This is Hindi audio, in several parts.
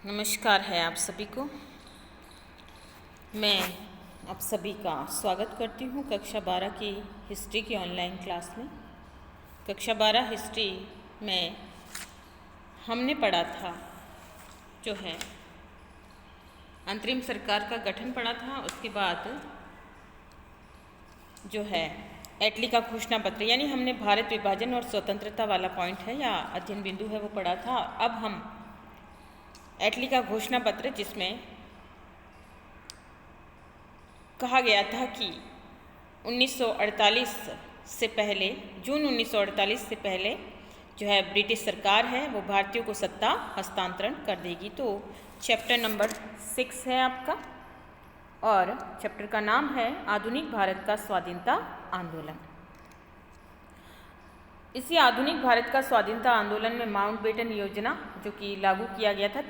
नमस्कार है आप सभी को। मैं आप सभी का स्वागत करती हूँ कक्षा 12 की हिस्ट्री की ऑनलाइन क्लास में। कक्षा 12 हिस्ट्री में हमने पढ़ा था जो है अंतरिम सरकार का गठन पढ़ा था। उसके बाद जो है एटली का घोषणा पत्र, यानी हमने भारत विभाजन और स्वतंत्रता वाला पॉइंट है या अध्ययन बिंदु है वो पढ़ा था। अब हम एटली का घोषणा पत्र, जिसमें कहा गया था कि 1948 से पहले, जून 1948 से पहले जो है ब्रिटिश सरकार है वो भारतीयों को सत्ता हस्तांतरण कर देगी। तो चैप्टर नंबर 6 है आपका, और चैप्टर का नाम है आधुनिक भारत का स्वाधीनता आंदोलन। इसी आधुनिक भारत का स्वाधीनता आंदोलन में माउंटबेटन योजना जो कि लागू किया गया था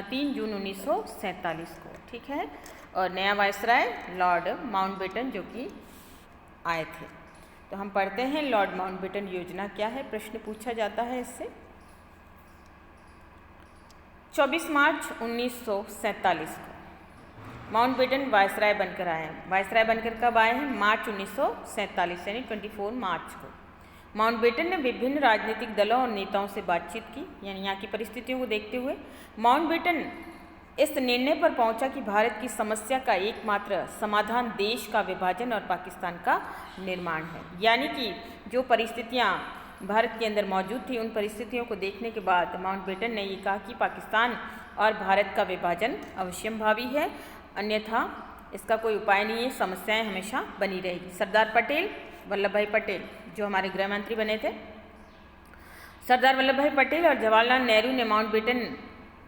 3 जून 1947 को, ठीक है। और नया वायसराय लॉर्ड माउंटबेटन जो कि आए थे। तो हम पढ़ते हैं लॉर्ड माउंटबेटन योजना क्या है, प्रश्न पूछा जाता है इससे। 24 मार्च 1947 को माउंटबेटन वायसराय बनकर आए हैं। वायसराय बनकर कब आए हैं? मार्च 1947 यानी 24 मार्च को। माउंटबेटन ने विभिन्न राजनीतिक दलों और नेताओं से बातचीत की, यानी यहाँ की परिस्थितियों को देखते हुए माउंटबेटन इस निर्णय पर पहुंचा कि भारत की समस्या का एकमात्र समाधान देश का विभाजन और पाकिस्तान का निर्माण है। यानी कि जो परिस्थितियाँ भारत के अंदर मौजूद थी, उन परिस्थितियों को देखने के बाद माउंटबेटन ने ये कहा कि पाकिस्तान और भारत का विभाजन अवश्यंभावी है, अन्यथा इसका कोई उपाय नहीं है, समस्याएं हमेशा बनी रहेगी। सरदार पटेल, वल्लभ भाई पटेल जो हमारे गृह मंत्री बने थे, सरदार वल्लभ भाई पटेल और जवाहरलाल नेहरू ने माउंटबेटन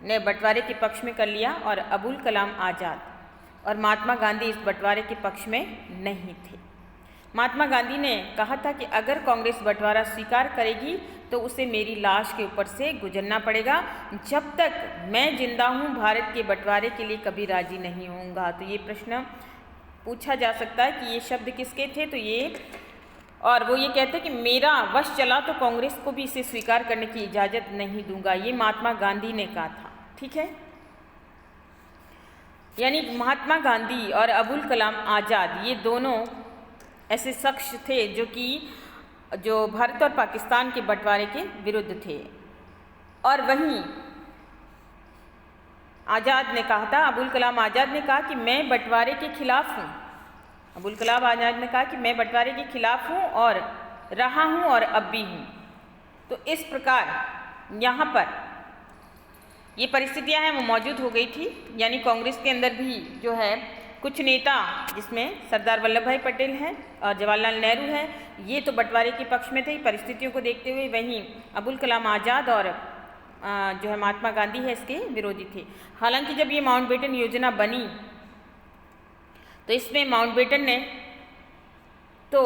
ने बंटवारे के पक्ष में कर लिया, और अबुल कलाम आज़ाद और महात्मा गांधी इस बंटवारे के पक्ष में नहीं थे। महात्मा गांधी ने कहा था कि अगर कांग्रेस बंटवारा स्वीकार करेगी तो उसे मेरी लाश के ऊपर से गुजरना पड़ेगा, जब तक मैं जिंदा हूँ भारत के बंटवारे के लिए कभी राजी नहीं होऊंगा। तो ये प्रश्न पूछा जा सकता है कि ये शब्द किसके थे, तो ये, और वो ये कहते हैं कि मेरा वश चला तो कांग्रेस को भी इसे स्वीकार करने की इजाज़त नहीं दूंगा, ये महात्मा गांधी ने कहा था, ठीक है। यानी महात्मा गांधी और अबुल कलाम आज़ाद ये दोनों ऐसे शख्स थे जो भारत और पाकिस्तान के बंटवारे के विरुद्ध थे। और वहीं आज़ाद ने कहा था, अबुल कलाम आज़ाद ने कहा कि मैं बंटवारे के खिलाफ हूँ। अबुल कलाम आज़ाद ने कहा कि मैं बंटवारे के खिलाफ हूँ और रहा हूँ और अब भी हूँ। तो इस प्रकार यहाँ पर ये परिस्थितियाँ हैं वो मौजूद हो गई थी, यानी कांग्रेस के अंदर भी जो है कुछ नेता, जिसमें सरदार वल्लभ भाई पटेल हैं और जवाहरलाल नेहरू हैं, ये तो बंटवारे के पक्ष में थे परिस्थितियों को देखते हुए। वहीं अबुल कलाम आज़ाद और जो है महात्मा गांधी है इसके विरोधी थे। हालांकि जब ये माउंटबेटन योजना बनी तो इसमें माउंटबेटन ने तो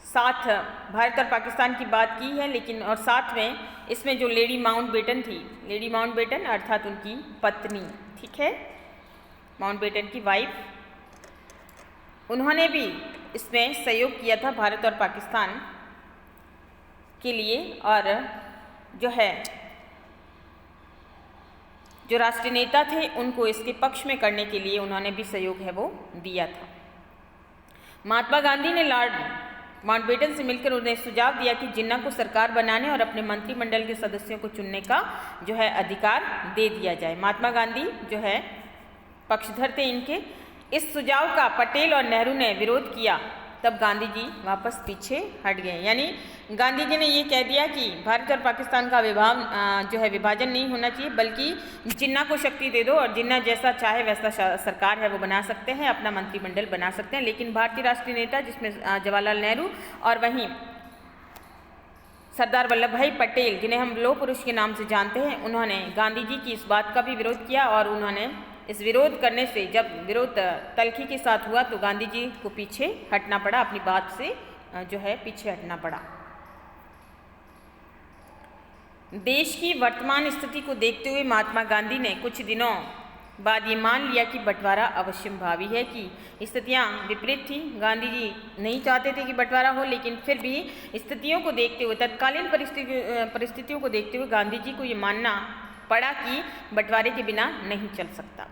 साथ भारत और पाकिस्तान की बात की है, लेकिन और साथ में इसमें जो लेडी माउंटबेटन थी, लेडी माउंटबेटन अर्थात उनकी पत्नी, ठीक है, माउंटबेटन की वाइफ, उन्होंने भी इसमें सहयोग किया था भारत और पाकिस्तान के लिए। और जो है जो राष्ट्रीय नेता थे उनको इसके पक्ष में करने के लिए उन्होंने भी सहयोग है वो दिया था। महात्मा गांधी ने लॉर्ड माउंटबेटन से मिलकर उन्हें सुझाव दिया कि जिन्ना को सरकार बनाने और अपने मंत्रिमंडल के सदस्यों को चुनने का जो है अधिकार दे दिया जाए। महात्मा गांधी जो है पक्षधर थे इनके। इस सुझाव का पटेल और नेहरू ने विरोध किया, तब गांधी जी वापस पीछे हट गए। यानी गांधी जी ने ये कह दिया कि भारत और पाकिस्तान का जो है विभाजन नहीं होना चाहिए, बल्कि जिन्ना को शक्ति दे दो और जिन्ना जैसा चाहे वैसा सरकार है वो बना सकते हैं, अपना मंत्रिमंडल बना सकते हैं। लेकिन भारतीय राष्ट्रीय नेता जिसमें जवाहरलाल नेहरू और वहीं सरदार वल्लभ भाई पटेल, जिन्हें हम लौह पुरुष के नाम से जानते हैं, उन्होंने गांधी जी की इस बात का भी विरोध किया। और उन्होंने इस विरोध करने से, जब विरोध तल्खी के साथ हुआ, तो गांधी जी को पीछे हटना पड़ा, अपनी बात से जो है पीछे हटना पड़ा। देश की वर्तमान स्थिति को देखते हुए महात्मा गांधी ने कुछ दिनों बाद ये मान लिया कि बंटवारा अवश्यंभावी है, कि स्थितियाँ विपरीत थी। गांधी जी नहीं चाहते थे कि बंटवारा हो, लेकिन फिर भी स्थितियों को देखते हुए, तत्कालीन परिस्थितियों को देखते हुए गांधी जी को ये मानना पड़ा कि बंटवारे के बिना नहीं चल सकता।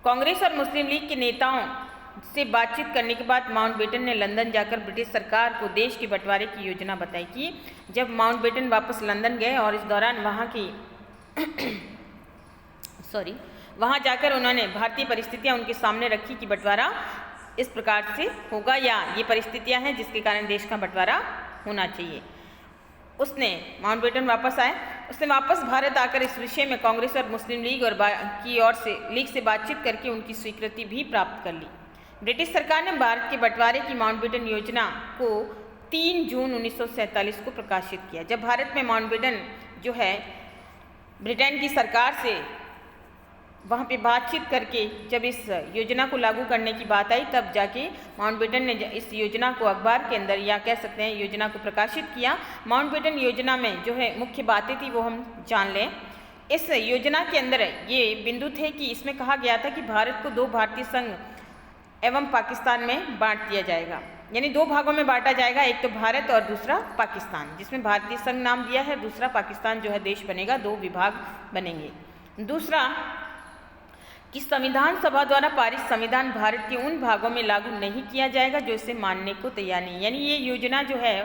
कांग्रेस और मुस्लिम लीग के नेताओं से बातचीत करने के बाद माउंटबेटन ने लंदन जाकर ब्रिटिश सरकार को देश के बंटवारे की योजना बताई कि जब माउंटबेटन वापस लंदन गए और इस दौरान वहाँ जाकर उन्होंने भारतीय परिस्थितियाँ उनके सामने रखी कि बंटवारा इस प्रकार से होगा या ये परिस्थितियाँ हैं जिसके कारण देश का बंटवारा होना चाहिए। माउंटबेटन वापस आए, उसने वापस भारत आकर इस विषय में कांग्रेस और मुस्लिम लीग लीग से बातचीत करके उनकी स्वीकृति भी प्राप्त कर ली। ब्रिटिश सरकार ने भारत के बंटवारे की माउंटबेटन योजना को 3 जून 1947 को प्रकाशित किया। जब भारत में माउंटबेटन जो है ब्रिटेन की सरकार से वहाँ पे बातचीत करके जब इस योजना को लागू करने की बात आई, तब जाके माउंटबेटन ने इस योजना को अखबार के अंदर या कह सकते हैं योजना को प्रकाशित किया। माउंटबेटन योजना में जो है मुख्य बातें थी वो हम जान लें। इस योजना के अंदर ये बिंदु थे कि इसमें कहा गया था कि भारत को 2 भारतीय संघ एवं पाकिस्तान में बांट दिया जाएगा, यानी 2 भागों में बांटा जाएगा, एक तो भारत और दूसरा पाकिस्तान, जिसमें भारतीय संघ नाम दिया है, दूसरा पाकिस्तान जो है देश बनेगा, 2 विभाग बनेंगे। दूसरा कि संविधान सभा द्वारा पारित संविधान भारत के उन भागों में लागू नहीं किया जाएगा जो इसे मानने को तैयार नहीं, यानी ये योजना जो है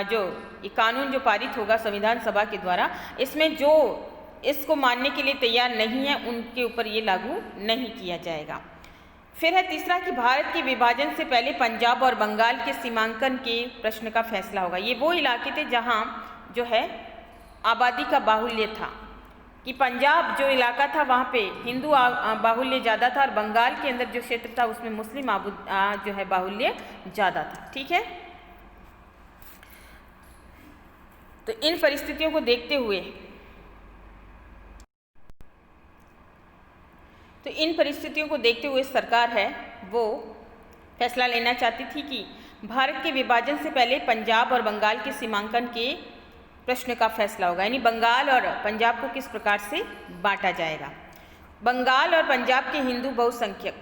जो ये कानून जो पारित होगा संविधान सभा के द्वारा, इसमें जो इसको मानने के लिए तैयार नहीं है उनके ऊपर ये लागू नहीं किया जाएगा। फिर है तीसरा कि भारत के विभाजन से पहले पंजाब और बंगाल के सीमांकन के प्रश्न का फैसला होगा। ये वो इलाके थे जहाँ जो है आबादी का बाहुल्य था, कि पंजाब जो इलाका था वहाँ पे हिंदू बाहुल्य ज़्यादा था और बंगाल के अंदर जो क्षेत्र था उसमें मुस्लिम जो है बाहुल्य ज़्यादा था। ठीक है, तो इन परिस्थितियों को देखते हुए सरकार है वो फैसला लेना चाहती थी कि भारत के विभाजन से पहले पंजाब और बंगाल के सीमांकन के प्रश्न का फैसला होगा, यानी बंगाल और पंजाब को किस प्रकार से बांटा जाएगा। बंगाल और पंजाब के हिंदू बहुसंख्यक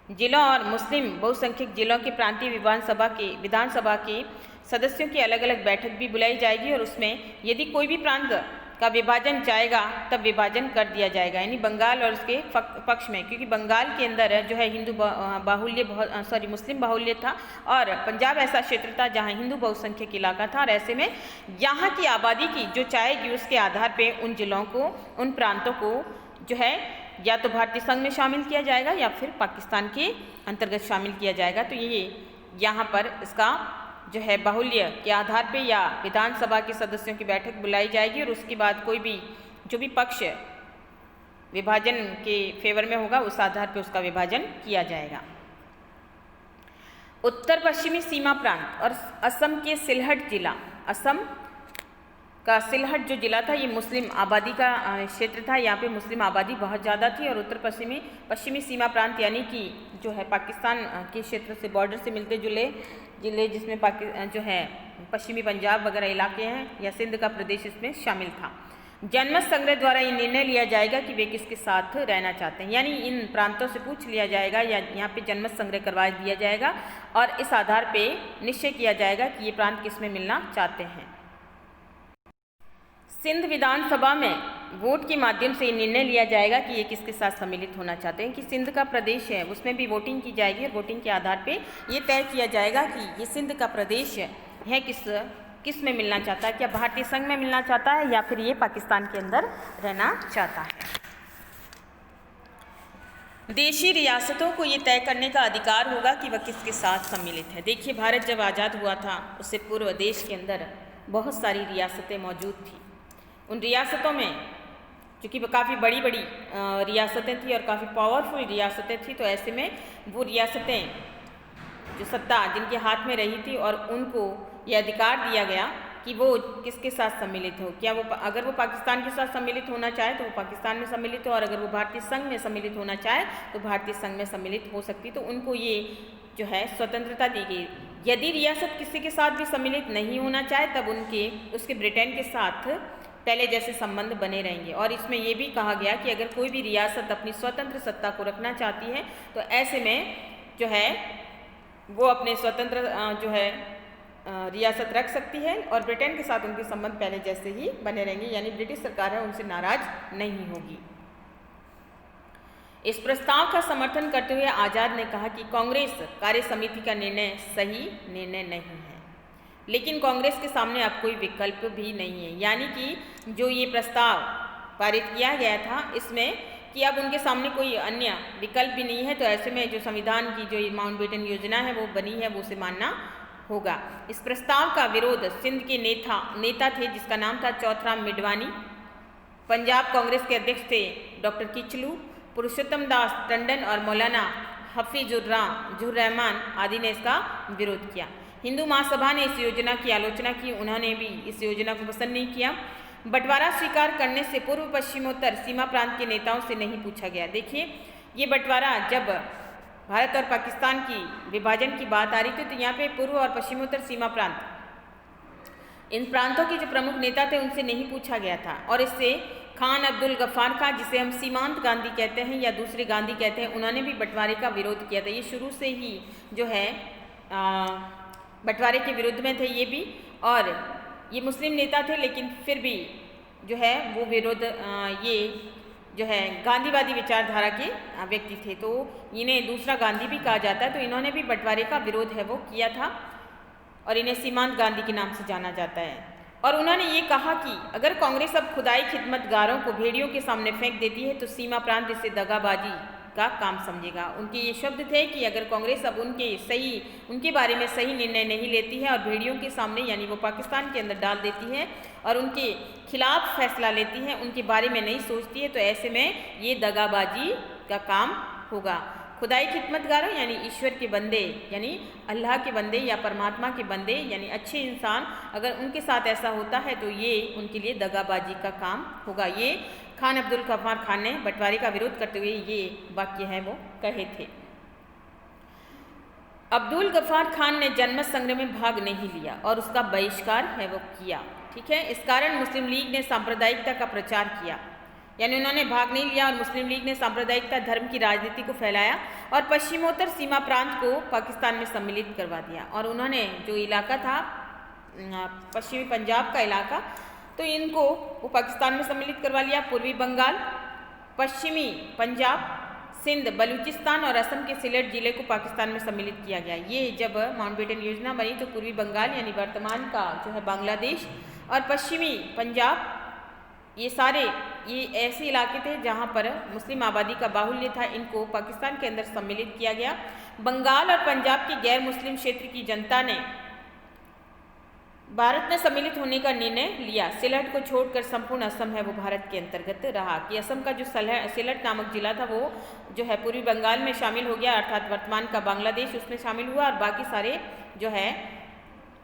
जिलों और मुस्लिम बहुसंख्यक जिलों के प्रांतीय विधानसभा के सदस्यों की अलग अलग बैठक भी बुलाई जाएगी और उसमें यदि कोई भी प्रांत का विभाजन चाहेगा तब विभाजन कर दिया जाएगा, यानी बंगाल और उसके पक्ष में, क्योंकि बंगाल के अंदर जो है मुस्लिम बाहुल्य था और पंजाब ऐसा क्षेत्र था जहां हिंदू बहुसंख्यक इलाका था और ऐसे में यहाँ की आबादी की जो चाहेगी उसके आधार पे उन जिलों को, उन प्रांतों को जो है या तो भारतीय संघ में शामिल किया जाएगा या फिर पाकिस्तान के अंतर्गत शामिल किया जाएगा। तो ये यहाँ पर इसका जो है बाहुल्य के आधार पे या विधानसभा के सदस्यों की बैठक बुलाई जाएगी और उसके बाद कोई भी जो भी पक्ष विभाजन के फेवर में होगा उस आधार पे उसका विभाजन किया जाएगा। उत्तर पश्चिमी सीमा प्रांत और असम के सिलहट जिला, असम का सिलहट जो जिला था ये मुस्लिम आबादी का क्षेत्र था, यहाँ पे मुस्लिम आबादी बहुत ज़्यादा थी और उत्तर पश्चिमी सीमा प्रांत यानी कि जो है पाकिस्तान के क्षेत्र से बॉर्डर से मिलते जुले जिले जिसमें जो है पश्चिमी पंजाब वगैरह इलाके हैं या सिंध का प्रदेश इसमें शामिल था। जनमत संग्रह द्वारा ये निर्णय लिया जाएगा कि वे किसके साथ रहना चाहते हैं, यानी इन प्रांतों से पूछ लिया जाएगा या यहाँ पे जनमत संग्रह करवा दिया जाएगा और इस आधार पे निश्चय किया जाएगा कि ये प्रांत किस में मिलना चाहते हैं। सिंध विधानसभा में वोट के माध्यम से ये निर्णय लिया जाएगा कि ये किसके साथ सम्मिलित होना चाहते हैं, कि सिंध का प्रदेश है उसमें भी वोटिंग की जाएगी और वोटिंग के आधार पे ये तय किया जाएगा कि ये सिंध का प्रदेश है किस में मिलना चाहता है, क्या भारतीय संघ में मिलना चाहता है या फिर ये पाकिस्तान के अंदर रहना चाहता है। देशी रियासतों को ये तय करने का अधिकार होगा कि वह किसके साथ सम्मिलित है। देखिए, भारत जब आज़ाद हुआ था उससे पूर्व देश के अंदर बहुत सारी रियासतें मौजूद थी। उन रियासतों में चूँकि काफ़ी बड़ी रियासतें थी और काफ़ी पावरफुल रियासतें थी, तो ऐसे में वो रियासतें जो सत्ता जिनके हाथ में रही थी और उनको ये अधिकार दिया गया कि वो किसके साथ सम्मिलित हो, क्या वो अगर वो पाकिस्तान के साथ सम्मिलित होना चाहे तो वो पाकिस्तान में सम्मिलित हो और अगर वो भारतीय संघ में सम्मिलित होना चाहे तो भारतीय संघ में सम्मिलित हो सकती। तो उनको ये जो है स्वतंत्रता दी गई। यदि रियासत किसी के साथ भी सम्मिलित नहीं होना चाहे तब उसके ब्रिटेन के साथ पहले जैसे संबंध बने रहेंगे। और इसमें ये भी कहा गया कि अगर कोई भी रियासत अपनी स्वतंत्र सत्ता को रखना चाहती है तो ऐसे में जो है वो अपने स्वतंत्र जो है रियासत रख सकती है और ब्रिटेन के साथ उनके संबंध पहले जैसे ही बने रहेंगे, यानी ब्रिटिश सरकार है उनसे नाराज नहीं होगी। इस प्रस्ताव का समर्थन करते हुए आज़ाद ने कहा कि कांग्रेस कार्य समिति का निर्णय सही निर्णय नहीं है, लेकिन कांग्रेस के सामने अब कोई विकल्प भी नहीं है। यानी कि जो ये प्रस्ताव पारित किया गया था इसमें कि अब उनके सामने कोई अन्य विकल्प भी नहीं है, तो ऐसे में जो संविधान की जो माउंटबेटन योजना है वो बनी है वो उसे मानना होगा। इस प्रस्ताव का विरोध सिंध के नेता थे जिसका नाम था चौथराम मिडवानी, पंजाब कांग्रेस के अध्यक्ष थे डॉक्टर किचलू, पुरुषोत्तम दास टंडन और मौलाना हफीजुर्रहमान आदि ने इसका विरोध किया। हिंदू महासभा ने इस योजना की आलोचना की, उन्होंने भी इस योजना को पसंद नहीं किया। बंटवारा स्वीकार करने से पूर्व पश्चिमोत्तर सीमा प्रांत के नेताओं से नहीं पूछा गया। देखिए ये बंटवारा जब भारत और पाकिस्तान की विभाजन की बात आ रही थी तो यहाँ पे पूर्व और पश्चिमोत्तर सीमा प्रांत, इन प्रांतों के जो प्रमुख नेता थे उनसे नहीं पूछा गया था। और इससे खान अब्दुल गफ्फार खां, जिसे हम सीमांत गांधी कहते हैं या दूसरे गांधी कहते हैं, उन्होंने भी बंटवारे का विरोध किया था। ये शुरू से ही जो है बंटवारे के विरुद्ध में थे ये भी, और ये मुस्लिम नेता थे लेकिन फिर भी जो है वो विरोध ये जो है गांधीवादी विचारधारा के व्यक्ति थे, तो इन्हें दूसरा गांधी भी कहा जाता है। तो इन्होंने भी बंटवारे का विरोध है वो किया था और इन्हें सीमांत गांधी के नाम से जाना जाता है। और उन्होंने ये कहा कि अगर कांग्रेस अब खुदाई खिदमतगारों को भेड़ियों के सामने फेंक देती है तो सीमा प्रांत इसे दगाबाजी का काम समझेगा। उनके ये शब्द थे कि अगर कांग्रेस अब उनके बारे में सही निर्णय नहीं लेती है और भेड़ियों के सामने यानी वो पाकिस्तान के अंदर डाल देती है और उनके खिलाफ फैसला लेती है, उनके बारे में नहीं सोचती है, तो ऐसे में ये दगाबाजी का काम होगा। खुदाई खिदमतगारों यानी ईश्वर के बंदे यानी अल्लाह के बंदे या परमात्मा के बंदे यानी अच्छे इंसान, अगर उनके साथ ऐसा होता है तो ये उनके लिए दगाबाजी का काम होगा। ये खान अब्दुल गफ्फार खान ने बंटवारे का विरोध करते हुए ये वाक्य है वो कहे थे। अब्दुल गफ्फार खान ने जनमत संग्रह में भाग नहीं लिया और उसका बहिष्कार है वो किया। ठीक है, इस कारण मुस्लिम लीग ने सांप्रदायिकता का प्रचार किया, यानी उन्होंने भाग नहीं लिया और मुस्लिम लीग ने सांप्रदायिकता धर्म की राजनीति को फैलाया और पश्चिमोत्तर सीमा प्रांत को पाकिस्तान में सम्मिलित करवा दिया। और उन्होंने जो इलाका था पश्चिमी पंजाब का इलाका, तो इनको वो पाकिस्तान में सम्मिलित करवा लिया। पूर्वी बंगाल, पश्चिमी पंजाब, सिंध, बलूचिस्तान और असम के सिलेट जिले को पाकिस्तान में सम्मिलित किया गया। ये जब माउंटबेटन योजना बनी तो पूर्वी बंगाल यानी वर्तमान का जो है बांग्लादेश और पश्चिमी पंजाब, ये ऐसे इलाके थे जहाँ पर मुस्लिम आबादी का बाहुल्य था, इनको पाकिस्तान के अंदर सम्मिलित किया गया। बंगाल और पंजाब की गैर मुस्लिम क्षेत्र की जनता ने भारत में सम्मिलित होने का निर्णय लिया। सिलहट को छोड़कर संपूर्ण असम है वो भारत के अंतर्गत रहा कि असम का जो सिलहट नामक जिला था वो जो है पूर्वी बंगाल में शामिल हो गया, अर्थात वर्तमान का बांग्लादेश उसमें शामिल हुआ। और बाकी सारे जो है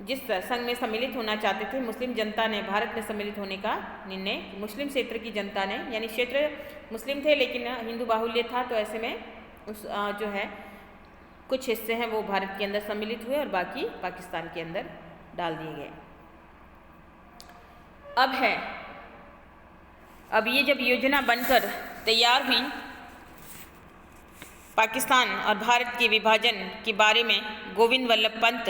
जिस संघ में सम्मिलित होना चाहते थे मुस्लिम जनता ने भारत में सम्मिलित होने का निर्णय, मुस्लिम क्षेत्र की जनता ने, यानी क्षेत्र मुस्लिम थे लेकिन हिंदू बाहुल्य था, तो ऐसे में उस जो है कुछ हिस्से हैं वो भारत के अंदर सम्मिलित हुए और बाकी पाकिस्तान के अंदर डाल दिए गए। अब ये जब योजना बनकर तैयार हुई, पाकिस्तान और भारत के विभाजन के बारे में गोविंद वल्लभ पंत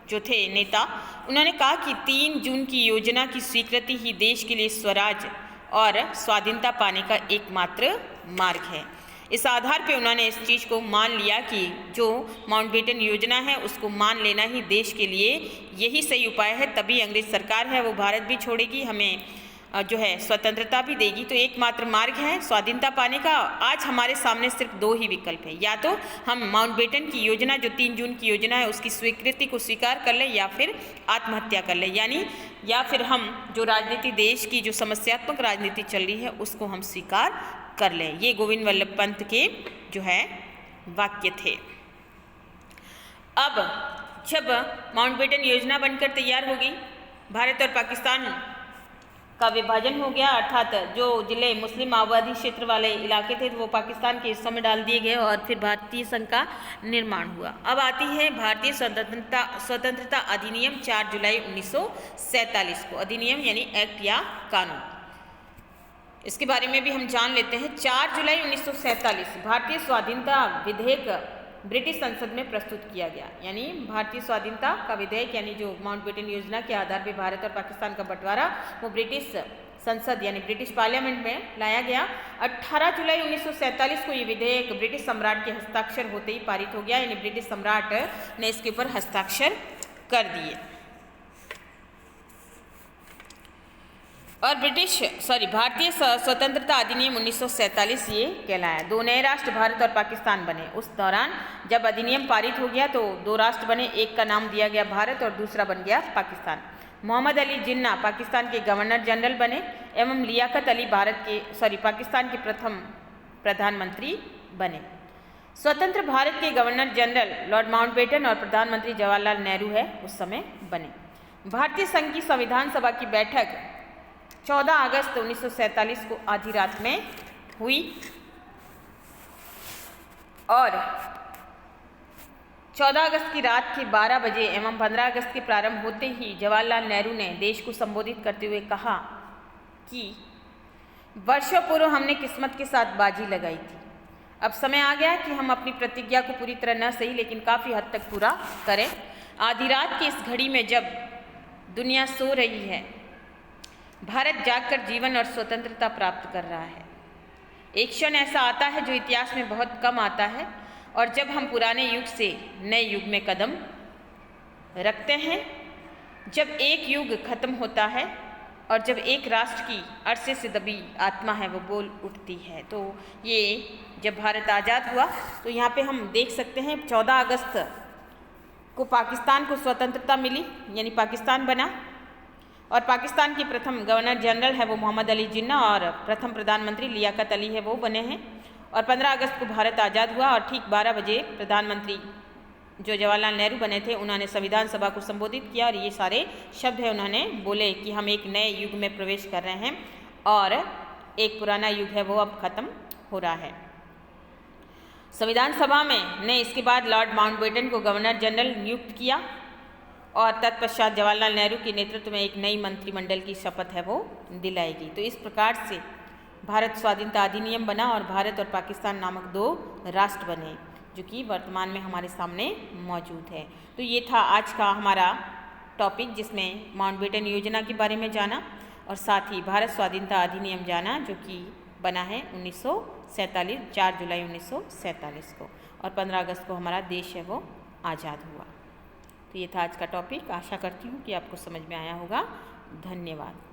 जो थे नेता, उन्होंने कहा कि 3 जून की योजना की स्वीकृति ही देश के लिए स्वराज और स्वाधीनता पाने का एकमात्र मार्ग है। इस आधार पे उन्होंने इस चीज़ को मान लिया कि जो माउंटबेटन योजना है उसको मान लेना ही देश के लिए यही सही उपाय है, तभी अंग्रेज सरकार है वो भारत भी छोड़ेगी, हमें जो है स्वतंत्रता भी देगी। तो एकमात्र मार्ग है स्वाधीनता पाने का। आज हमारे सामने सिर्फ 2 ही विकल्प है, या तो हम माउंटबेटन की योजना जो 3 जून की योजना है उसकी स्वीकृति को स्वीकार कर लें या फिर आत्महत्या कर लें, यानी या फिर हम जो राजनीति देश की जो समस्यात्मक राजनीति चल रही है उसको हम स्वीकार कर लें। ये गोविंद वल्लभ पंत के जो है वाक्य थे। अब जब माउंटबेटन योजना बनकर तैयार हो गई, भारत और पाकिस्तान का विभाजन हो गया, अर्थात जो जिले मुस्लिम आबादी क्षेत्र वाले इलाके थे वो पाकिस्तान के हिस्सों में डाल दिए गए और फिर भारतीय संघ का निर्माण हुआ। अब आती है भारतीय स्वतंत्रता अधिनियम 4 जुलाई 1947 को, अधिनियम यानी एक्ट या कानून, इसके बारे में भी हम जान लेते हैं। 4 जुलाई 1947 भारतीय स्वाधीनता विधेयक ब्रिटिश संसद में प्रस्तुत किया गया। यानी भारतीय स्वाधीनता का विधेयक यानी जो माउंटबेटन योजना के आधार पर भारत और पाकिस्तान का बंटवारा वो ब्रिटिश संसद यानी ब्रिटिश पार्लियामेंट में लाया गया। 18 जुलाई 1947 को ये विधेयक ब्रिटिश सम्राट के हस्ताक्षर होते ही पारित हो गया। यानी ब्रिटिश सम्राट ने इसके ऊपर हस्ताक्षर कर दिए और भारतीय स्वतंत्रता अधिनियम 1947 ये कहलाया। दो नए राष्ट्र भारत और पाकिस्तान बने। उस दौरान जब अधिनियम पारित हो गया तो दो राष्ट्र बने, एक का नाम दिया गया भारत और दूसरा बन गया पाकिस्तान। मोहम्मद अली जिन्ना पाकिस्तान के गवर्नर जनरल बने एवं लियाकत अली पाकिस्तान के प्रथम प्रधानमंत्री बने। स्वतंत्र भारत के गवर्नर जनरल लॉर्ड माउंटबेटन और प्रधानमंत्री जवाहरलाल नेहरू है उस समय बने। भारतीय संघ की संविधान सभा की बैठक 14 अगस्त 1947 को आधी रात में हुई और 14 अगस्त की रात के 12 बजे एवं 15 अगस्त के प्रारंभ होते ही जवाहरलाल नेहरू ने देश को संबोधित करते हुए कहा कि वर्षों पूर्व हमने किस्मत के साथ बाजी लगाई थी। अब समय आ गया कि हम अपनी प्रतिज्ञा को पूरी तरह न सही लेकिन काफ़ी हद तक पूरा करें। आधी रात की इस घड़ी में जब दुनिया सो रही है, भारत जागकर जीवन और स्वतंत्रता प्राप्त कर रहा है। एक क्षण ऐसा आता है जो इतिहास में बहुत कम आता है और जब हम पुराने युग से नए युग में कदम रखते हैं, जब एक युग खत्म होता है और जब एक राष्ट्र की अरसे से दबी आत्मा है वो बोल उठती है। तो ये जब भारत आज़ाद हुआ तो यहाँ पे हम देख सकते हैं 14 अगस्त को पाकिस्तान को स्वतंत्रता मिली यानी पाकिस्तान बना और पाकिस्तान के प्रथम गवर्नर जनरल है वो मोहम्मद अली जिन्ना और प्रथम प्रधानमंत्री लियाकत अली है वो बने हैं। और 15 अगस्त को भारत आज़ाद हुआ और ठीक 12 बजे प्रधानमंत्री जो जवाहरलाल नेहरू बने थे उन्होंने संविधान सभा को संबोधित किया और ये सारे शब्द है उन्होंने बोले कि हम एक नए युग में प्रवेश कर रहे हैं और एक पुराना युग है वो अब खत्म हो रहा है। संविधान सभा में ने इसके बाद लॉर्ड माउंटबेटन को गवर्नर जनरल नियुक्त किया और तत्पश्चात जवाहरलाल नेहरू के नेतृत्व में एक नई मंत्रिमंडल की शपथ है वो दिलाई गई। तो इस प्रकार से भारत स्वाधीनता अधिनियम बना और भारत और पाकिस्तान नामक दो राष्ट्र बने जो कि वर्तमान में हमारे सामने मौजूद है। तो ये था आज का हमारा टॉपिक जिसमें माउंटबेटन योजना के बारे में जाना और साथ ही भारत स्वाधीनता अधिनियम जाना जो कि बना है 1947 4 जुलाई 1947 को और 15 अगस्त को हमारा देश है वो आज़ाद हुआ। तो ये था आज का टॉपिक। आशा करती हूँ कि आपको समझ में आया होगा। धन्यवाद।